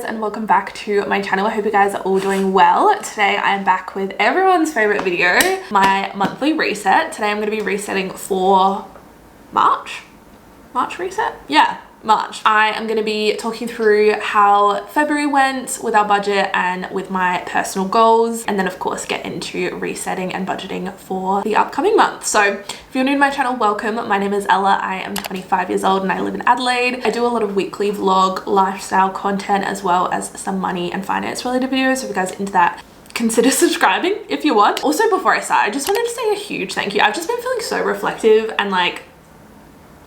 and welcome back to my channel. I hope you guys are all doing well. Today I am back with everyone's favorite video, my monthly reset. Today I'm going to be resetting for March reset? Yeah, March. I am going to be talking through how February went with our budget and with my personal goals, and then of course get into resetting and budgeting for the upcoming month. So if you're new to my channel, welcome. My name is Ella. I am 25 years old and I live in Adelaide. I do a lot of weekly vlog lifestyle content as well as some money and finance related videos. So if you guys are into that, consider subscribing if you want. Also, before I start, I just wanted to say a huge thank you. I've just been feeling so reflective and like,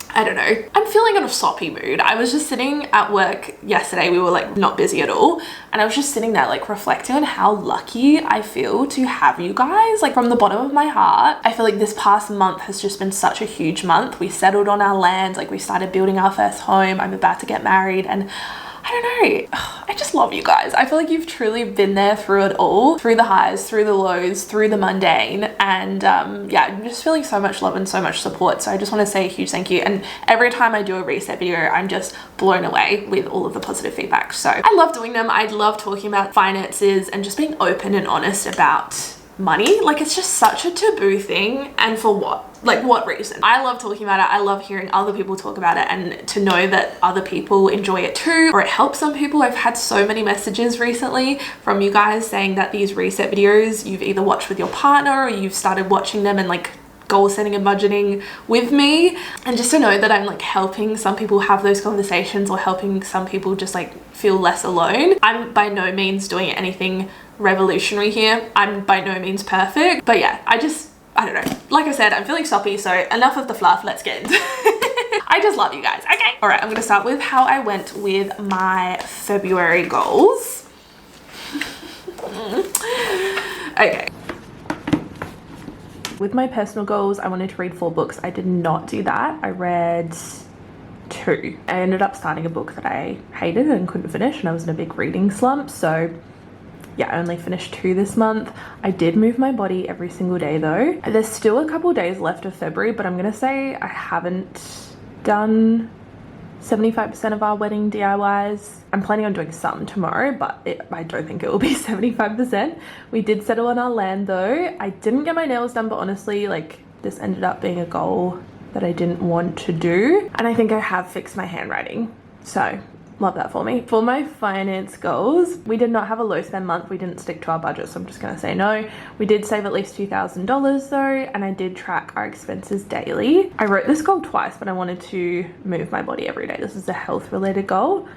I don't know, I'm feeling in a soppy mood. I was just sitting at work yesterday, we were like not busy at all, and I was just sitting there like reflecting on how lucky I feel to have you guys. Like from the bottom of my heart, I feel like this past month has just been such a huge month. We settled on our land, like we started building our first home. I'm about to get married, and I don't know, I just love you guys. I feel like you've truly been there through it all, through the highs, through the lows, through the mundane, and yeah, I'm just feeling so much love and so much support. So I just want to say a huge thank you. And every time I do a reset video, I'm just blown away with all of the positive feedback. So I love doing them. I love talking about finances and just being open and honest about money. Like it's just such a taboo thing, and for what? Like what reason? I love talking about it. I love hearing other people talk about it, and to know that other people enjoy it too, or it helps some people. I've had so many messages recently from you guys saying that these reset videos you've either watched with your partner or you've started watching them and like goal setting and budgeting with me, and just to know that I'm like helping some people have those conversations or helping some people just like feel less alone. I'm by no means doing anything revolutionary here. I'm by no means perfect, but yeah, I don't know. Like I said, I'm feeling soppy, so enough of the fluff, let's get into it. I just love you guys. Okay. All right, I'm gonna start with how I went with my February goals. Okay. With my personal goals, I wanted to read 4 books. I did not do that. I read 2. I ended up starting a book that I hated and couldn't finish, and I was in a big reading slump, so yeah, I only finished 2 this month. I did move my body every single day though. There's still a couple days left of February, but I'm gonna say I haven't done 75% of our wedding DIYs. I'm planning on doing some tomorrow, but I don't think it will be 75%. We did settle on our land though. I didn't get my nails done, but honestly, like this ended up being a goal that I didn't want to do. And I think I have fixed my handwriting. So love that for me. For my finance goals, we did not have a low spend month. We didn't stick to our budget, so I'm just gonna say no. We did save at least $2,000 though, and I did track our expenses daily. I wrote this goal twice, but I wanted to move my body every day. This is a health related goal.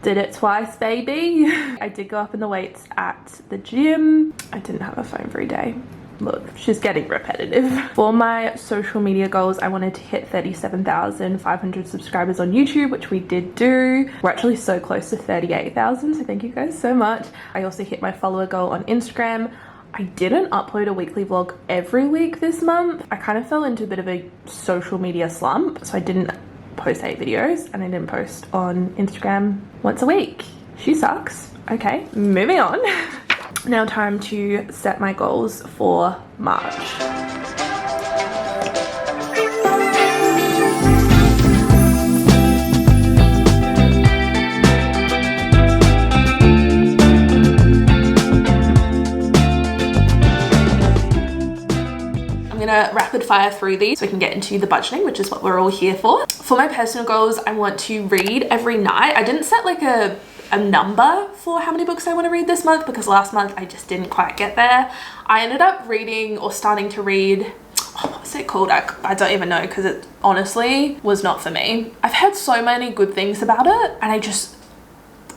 Did it twice, baby. I did go up in the weights at the gym. I didn't have a phone every day. Look, she's getting repetitive. For my social media goals, I wanted to hit 37,500 subscribers on YouTube, which we did do. We're actually so close to 38,000, so thank you guys so much. I also hit my follower goal on Instagram. I didn't upload a weekly vlog every week this month. I kind of fell into a bit of a social media slump, so I didn't post 8 videos, and I didn't post on Instagram once a week. She sucks. Okay, moving on. Now time to set my goals for March. I'm gonna rapid fire through these so we can get into the budgeting, which is what we're all here for. For my personal goals, I want to read every night. I didn't set like a number for how many books I want to read this month, because last month I just didn't quite get there. I ended up reading or starting to read, what was it called? I don't even know, because it honestly was not for me. I've heard so many good things about it and I just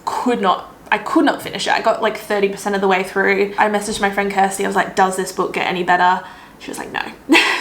could not finish it. I got like 30% of the way through. I messaged my friend Kirsty. I was like, does this book get any better? She was like, no.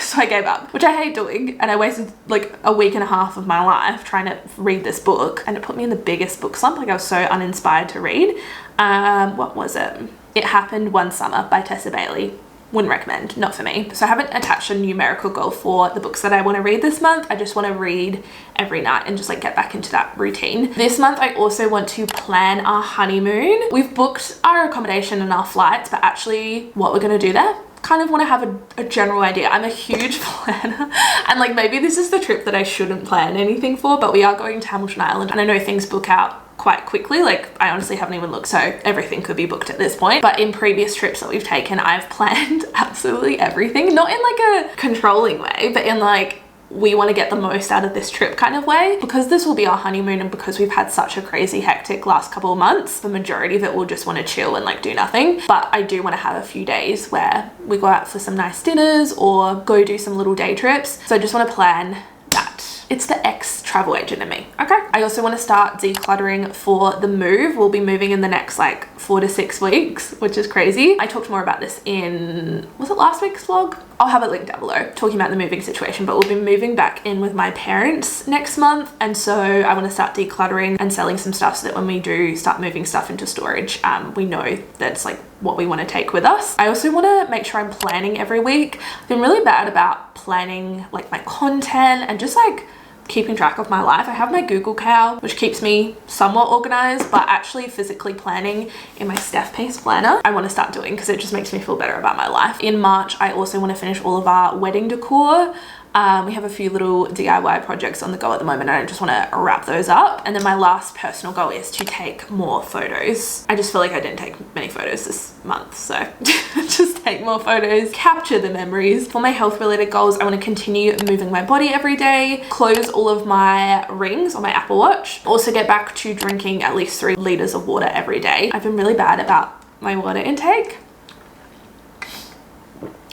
So I gave up, which I hate doing. And I wasted like a week and a half of my life trying to read this book, and it put me in the biggest book slump. Like I was so uninspired to read. What was it? It Happened One Summer by Tessa Bailey. Wouldn't recommend, not for me. So I haven't attached a numerical goal for the books that I want to read this month. I just want to read every night and just like get back into that routine. This month I also want to plan our honeymoon. We've booked our accommodation and our flights, but actually what we're going to do there, kind of want to have a general idea. I'm a huge planner, and like maybe this is the trip that I shouldn't plan anything for, but we are going to Hamilton Island, and I know things book out quite quickly. Like I honestly haven't even looked, so everything could be booked at this point. But in previous trips that we've taken, I've planned absolutely everything, not in like a controlling way, but in like, we want to get the most out of this trip kind of way. Because this will be our honeymoon and because we've had such a crazy hectic last couple of months, the majority of it will just want to chill and like do nothing. But I do want to have a few days where we go out for some nice dinners or go do some little day trips. So I just want to plan that. It's the ex-travel agent in me, okay? I also want to start decluttering for the move. We'll be moving in the next like 4 to 6 weeks, which is crazy. I talked more about this in, was it last week's vlog? I'll have it linked down below, talking about the moving situation, but we'll be moving back in with my parents next month. And so I want to start decluttering and selling some stuff so that when we do start moving stuff into storage, we know that's like what we want to take with us. I also want to make sure I'm planning every week. I've been really bad about planning like my content and just like keeping track of my life. I have my Google Cal, which keeps me somewhat organized, but actually physically planning in my Steph Pace planner, I want to start doing because it just makes me feel better about my life. In March, I also want to finish all of our wedding decor. We have a few little DIY projects on the go at the moment and I just want to wrap those up. And then my last personal goal is to take more photos. I just feel like I didn't take many photos this month, so just take more photos, capture the memories. For my health related goals, I want to continue moving my body every day, close all of my rings on my Apple Watch, also get back to drinking at least 3 liters of water every day. I've been really bad about my water intake.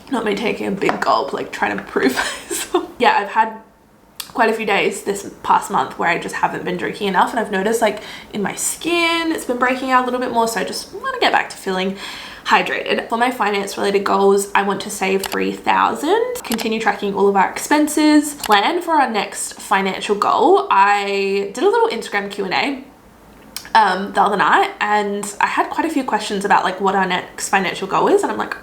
Not me taking a big gulp, like trying to prove myself. Yeah, I've had quite a few days this past month where I just haven't been drinking enough, and I've noticed like in my skin, it's been breaking out a little bit more. So I just want to get back to feeling hydrated. For my finance related goals, I want to save 3,000, continue tracking all of our expenses, plan for our next financial goal. I did a little Instagram Q&A the other night and I had quite a few questions about like what our next financial goal is, and I'm like,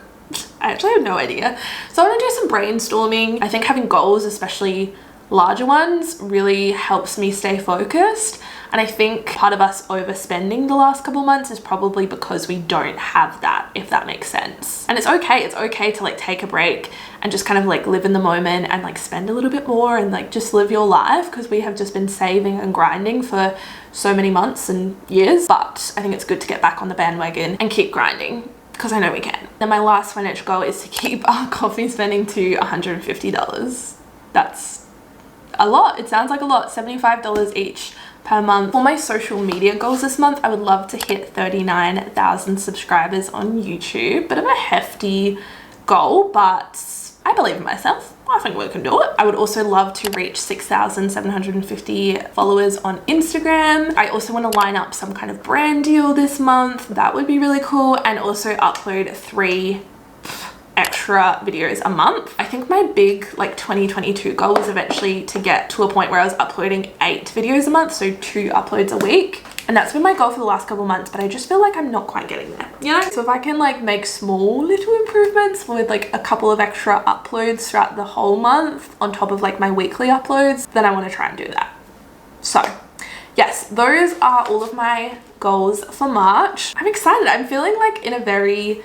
I actually have no idea. So I want to do some brainstorming. I think having goals, especially larger ones, really helps me stay focused. And I think part of us overspending the last couple of months is probably because we don't have that, if that makes sense. And it's okay. It's okay to like take a break and just kind of like live in the moment and like spend a little bit more and like just live your life, because we have just been saving and grinding for so many months and years. But I think it's good to get back on the bandwagon and keep grinding, because I know we can. Then my last financial goal is to keep our coffee spending to $150. That's a lot. It sounds like a lot. $75 each per month. For my social media goals this month, I would love to hit 39,000 subscribers on YouTube. Bit of a hefty goal, but I believe in myself. I think we can do it. I would also love to reach 6,750 followers on Instagram. I also want to line up some kind of brand deal this month. That would be really cool. And also upload 3 extra videos a month. I think my big like 2022 goal is eventually to get to a point where I was uploading 8 videos a month, so 2 uploads a week. And that's been my goal for the last couple of months, but I just feel like I'm not quite getting there, you know? So if I can like make small little improvements with like a couple of extra uploads throughout the whole month on top of like my weekly uploads, then I want to try and do that. So yes, those are all of my goals for March. I'm excited. I'm feeling like in a very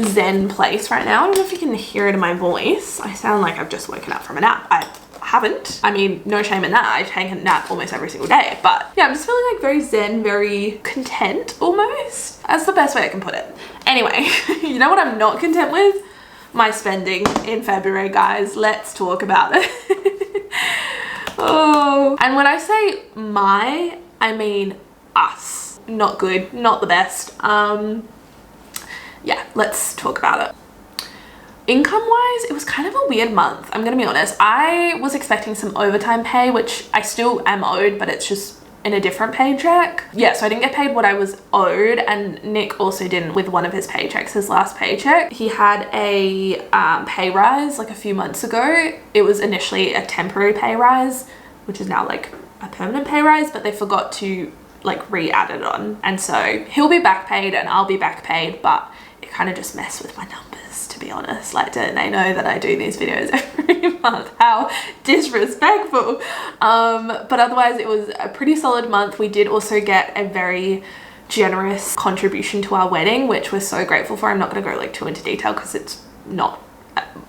zen place right now. I don't know if you can hear it in my voice. I sound like I've just woken up from a nap. I haven't. I mean, no shame in that. I take a nap almost every single day, but yeah, I'm just feeling like very zen, very content almost. That's the best way I can put it. Anyway, you know what I'm not content with? My spending in February, guys. Let's talk about it. Oh, and when I say my, I mean us. Not good, not the best. Yeah, let's talk about it. Income wise, it was kind of a weird month. I'm gonna be honest. I was expecting some overtime pay, which I still am owed, but it's just in a different paycheck. Yeah, so I didn't get paid what I was owed, and Nick also didn't with one of his paychecks, his last paycheck. He had a pay rise like a few months ago. It was initially a temporary pay rise, which is now like a permanent pay rise, but they forgot to like re-add it on. And so he'll be back paid and I'll be back paid, but it kind of just messed with my numbers, to be honest. Like, don't they know that I do these videos every month? How disrespectful. But otherwise it was a pretty solid month. We did also get a very generous contribution to our wedding, which we're so grateful for. I'm not going to go like too into detail because it's not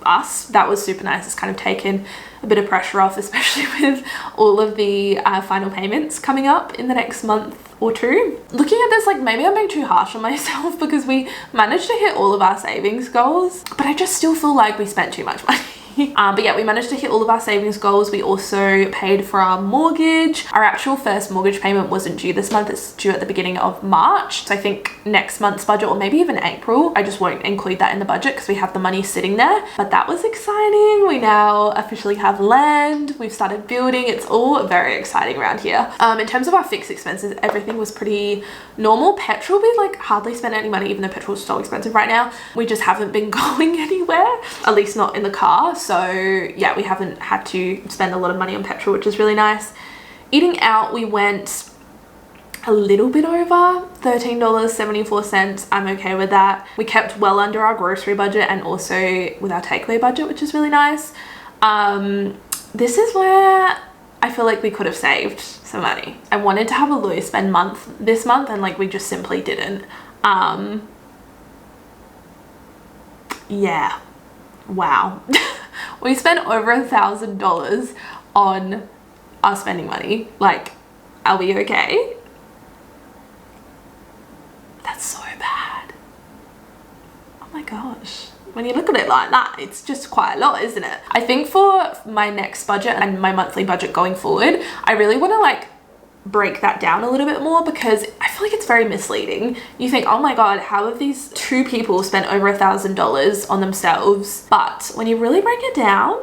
us. That was super nice. It's kind of taken a bit of pressure off, especially with all of the final payments coming up in the next month or two. Looking at this, like, maybe I'm being too harsh on myself because we managed to hit all of our savings goals, but I just still feel like we spent too much money. But yeah, we managed to hit all of our savings goals. We also paid for our mortgage. Our actual first mortgage payment wasn't due this month. It's due at the beginning of March. So I think next month's budget, or maybe even April, I just won't include that in the budget because we have the money sitting there. But that was exciting. We now officially have land. We've started building. It's all very exciting around here. In terms of our fixed expenses, everything was pretty normal. Petrol, we like hardly spent any money, even though petrol is so expensive right now. We just haven't been going anywhere, at least not in the car. So yeah, we haven't had to spend a lot of money on petrol, which is really nice. Eating out, we went a little bit over $13.74. I'm okay with that. We kept well under our grocery budget and also with our takeaway budget, which is really nice. This is where I feel like we could have saved some money. I wanted to have a low spend month this month, and like we just simply didn't. Yeah, wow. We spent over $1,000 on our spending money. Like, are we okay? That's so bad. Oh my gosh. When you look at it like that, it's just quite a lot, isn't it? I think for my next budget and my monthly budget going forward, I really want to like break that down a little bit more because I feel like it's very misleading. You think, oh my god, how have these two people spent over $1,000 on themselves? But when you really break it down,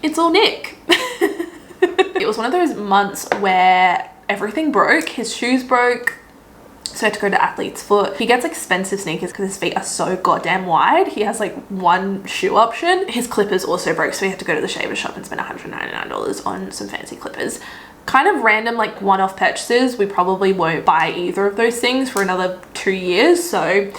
it's all Nick. It was one of those months where everything broke. His shoes broke, so I had to go to Athlete's Foot. He gets expensive sneakers because his feet are so goddamn wide. He has like one shoe option. His clippers also broke, so we had to go to the shaver shop and spend $199 on some fancy clippers. Kind of random, like one-off purchases. We probably won't buy either of those things for another 2 years. So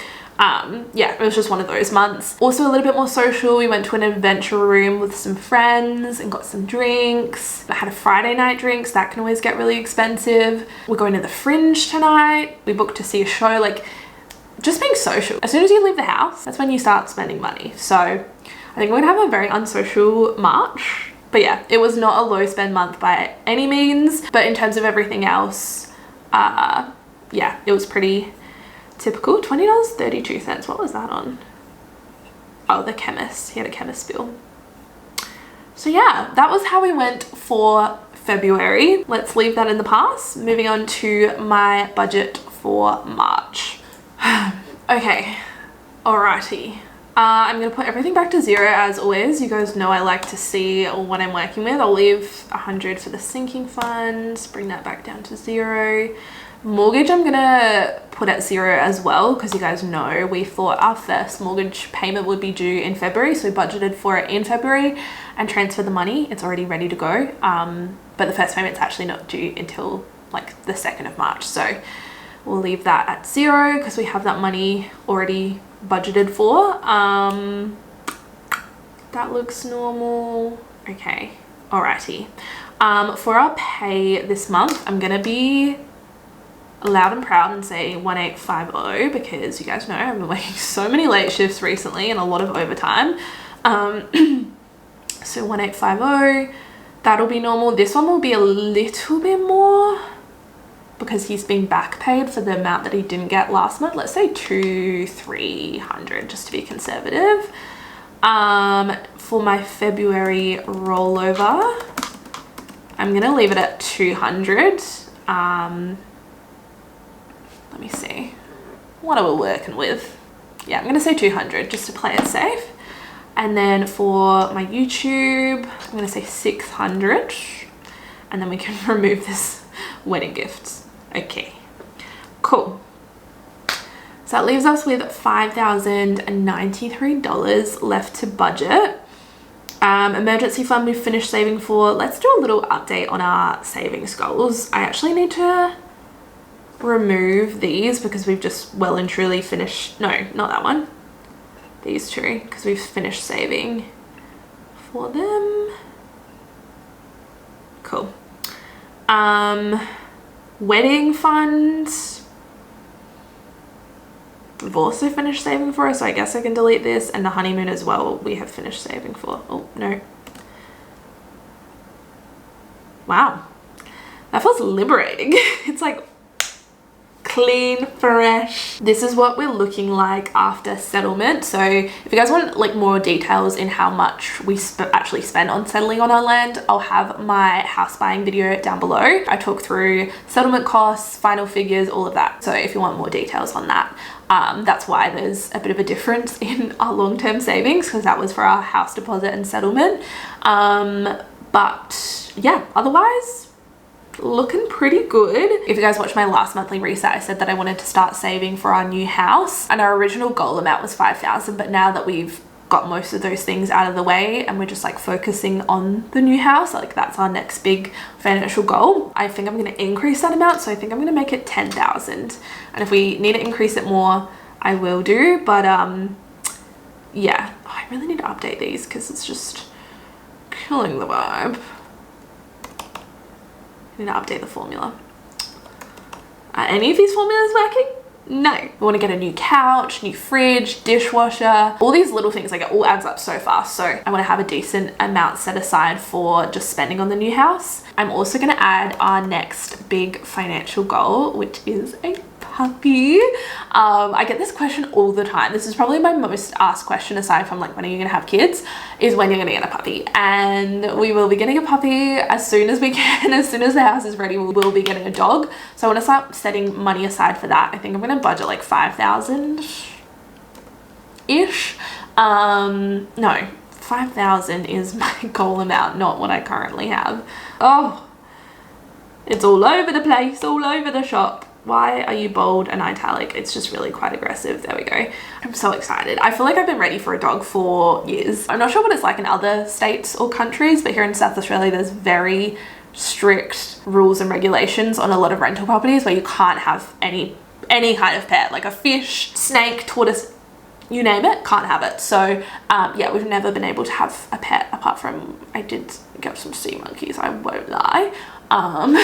yeah, it was just one of those months. Also a little bit more social. We went to an adventure room with some friends and got some drinks. I had a Friday night drinks. That can always get really expensive. We're going to the Fringe tonight. We booked to see a show. Like, just being social. As soon as you leave the house, that's when you start spending money. So I think we're gonna have a very unsocial March. But yeah, it was not a low spend month by any means, but in terms of everything else, yeah, it was pretty typical. $20.32. What was that on? Oh, the chemist. He had a chemist bill. So yeah, that was how we went for February. Let's leave that in the past. Moving on to my budget for March. Okay, alrighty. I'm going to put everything back to zero as always. You guys know I like to see what I'm working with. I'll leave 100 for the sinking fund, bring that back down to zero. Mortgage I'm going to put at zero as well because you guys know we thought our first mortgage payment would be due in February. So we budgeted for it in February and transferred the money. It's already ready to go. But the first payment's actually not due until like the 2nd of March. So we'll leave that at zero because we have that money already budgeted for. That looks normal. Okay, alrighty. For our pay this month, I'm gonna be loud and proud and say 1850 because you guys know I've been working so many late shifts recently and a lot of overtime. So 1850, that'll be normal. This one will be a little bit more because he's been back paid for the amount that he didn't get last month. Let's say $200-300 just to be conservative. For my February rollover, I'm gonna leave it at 200. Let me see, what are we working with? Yeah, I'm gonna say 200 just to play it safe. And then for my YouTube, I'm gonna say 600, and then we can remove this wedding gift. Okay, cool. So that leaves us with $5,093 left to budget. Emergency fund we've finished saving for. Let's do a little update on our savings goals. I actually need to remove these because we've just well and truly finished, no, not that one. These two, because we've finished saving for them. Cool. Wedding fund, we've also finished saving for, so I guess I can delete this. And the honeymoon as well, we have finished saving for. Oh, no. Wow. That feels liberating. It's like clean, fresh. This is what we're looking like after settlement. So if you guys want like more details in how much we actually spent on settling on our land, I'll have my house buying video down below. I talk through settlement costs, final figures, all of that. So if you want more details on that, that's why there's a bit of a difference in our long-term savings, because that was for our house deposit and settlement. But yeah, otherwise looking pretty good. If you guys watched my last monthly reset, I said that I wanted to start saving for our new house, and our original goal amount was 5,000, but now that we've got most of those things out of the way and we're just like focusing on the new house, like that's our next big financial goal, I think I'm going to increase that amount. So I think I'm going to make it 10,000, and if we need to increase it more, I will do. But yeah, I really need to update these because it's just killing the vibe. I need to update the formula. Are any of these formulas working? No. We want to get a new couch, new fridge, dishwasher, all these little things. Like it all adds up so fast. So I want to have a decent amount set aside for just spending on the new house. I'm also going to add our next big financial goal, which is a puppy. I get this question all the time. This is probably my most asked question, aside from like when are you gonna have kids, is when you're gonna get a puppy. And we will be getting a puppy as soon as we can. As soon as the house is ready, we will be getting a dog. So I want to start setting money aside for that. I think I'm gonna budget like 5,000 ish. No, 5,000 is my goal amount, not what I currently have. Oh, it's all over the place, all over the shop. Why are you bold and italic? It's just really quite aggressive. There we go. I'm so excited. I feel like I've been ready for a dog for years. I'm not sure what it's like in other states or countries, but here in South Australia, there's very strict rules and regulations on a lot of rental properties where you can't have any kind of pet, like a fish, snake, tortoise, you name it, can't have it. So yeah, we've never been able to have a pet apart from, I did get some sea monkeys, I won't lie. And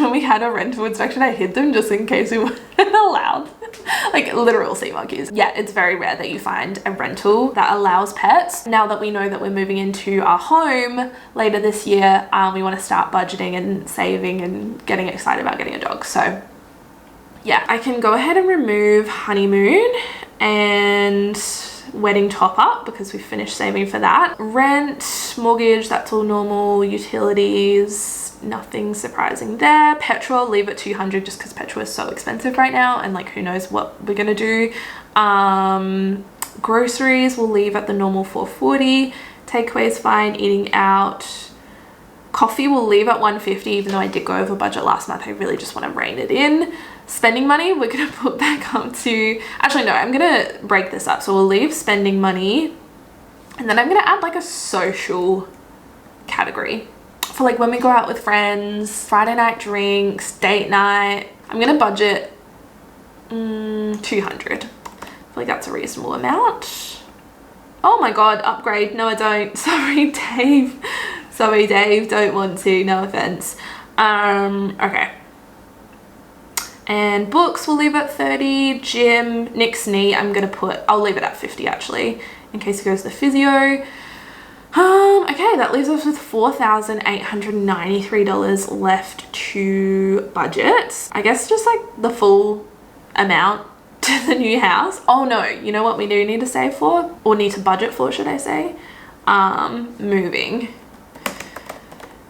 when we had a rental inspection, I hid them just in case we weren't allowed. Like literal sea monkeys. Yeah, it's very rare that you find a rental that allows pets. Now that we know that we're moving into our home later this year, we want to start budgeting and saving and getting excited about getting a dog. So yeah, I can go ahead and remove honeymoon and wedding top up because we finished saving for that. Rent, mortgage, that's all normal. Utilities, nothing surprising there. Petrol, leave it 200 just because petrol is so expensive right now, and like who knows what we're gonna do. Groceries we'll leave at the normal 440. Takeaway is fine. Eating out, coffee we'll leave at 150, even though I did go over budget last month. I really just want to rein it in. Spending money, we're gonna put back up to, actually no, I'm gonna break this up. So we'll leave spending money, and then I'm gonna add like a social category for like when we go out with friends, Friday night drinks, date night. I'm gonna budget 200. I feel like that's a reasonable amount. Oh my god, upgrade. No, I don't. Sorry, Dave. Sorry, Dave. Don't want to. No offense. Okay. And books we'll leave at 30. Gym, Nick's knee, I'll leave it at 50 actually, in case he goes to the physio. Okay, that leaves us with $4,893 left to budget. I guess just like the full amount to the new house. Oh no, you know what we do need to save for, or need to budget for, should I say? Moving.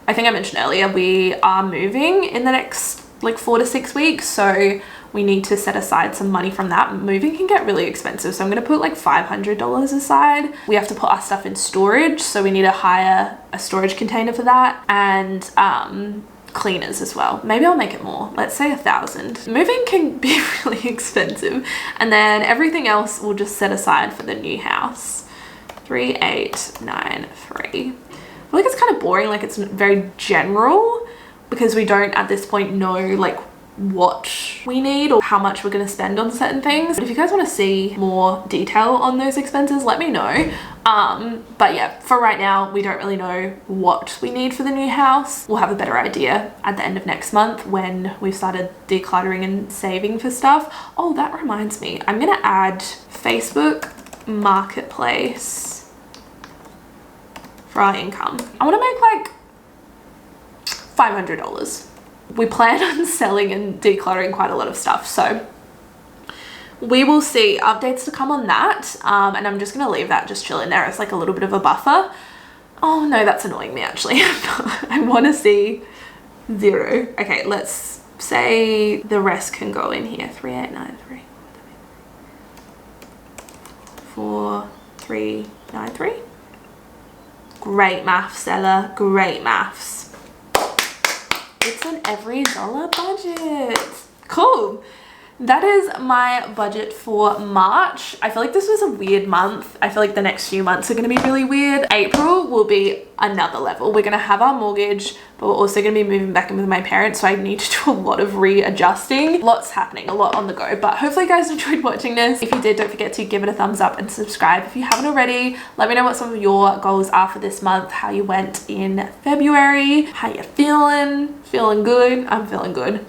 I think I mentioned earlier, we are moving in the next like 4 to 6 weeks, so we need to set aside some money from that. Moving can get really expensive, so I'm going to put like $500 aside. We have to put our stuff in storage, so we need to hire a storage container for that, and cleaners as well. Maybe I'll make it more, let's say 1,000. Moving can be really expensive, and then everything else we'll just set aside for the new house. 3893. I feel like it's kind of boring, like it's very general, because we don't at this point know like what we need or how much we're going to spend on certain things. But if you guys want to see more detail on those expenses, let me know. But yeah, for right now, we don't really know what we need for the new house. We'll have a better idea at the end of next month when we've started decluttering and saving for stuff. Oh, that reminds me, I'm gonna add Facebook Marketplace for our income. I want to make like $500. We plan on selling and decluttering quite a lot of stuff, so we will see. Updates to come on that, and I'm just gonna leave that just chilling there as like a little bit of a buffer. Oh no, that's annoying me actually. I want to see 0. Okay, let's say the rest can go in here. 3893 4393. Great maths, Ella, great maths. It's an every dollar budget. Cool. That is my budget for March. I feel like this was a weird month. I feel like the next few months are going to be really weird. April will be another level. We're going to have our mortgage, but we're also going to be moving back in with my parents, so I need to do a lot of readjusting. Lots happening, a lot on the go, but hopefully you guys enjoyed watching this. If you did, don't forget to give it a thumbs up and subscribe if you haven't already. Let me know what some of your goals are for this month, how you went in February, how you're feeling. Feeling good? I'm feeling good.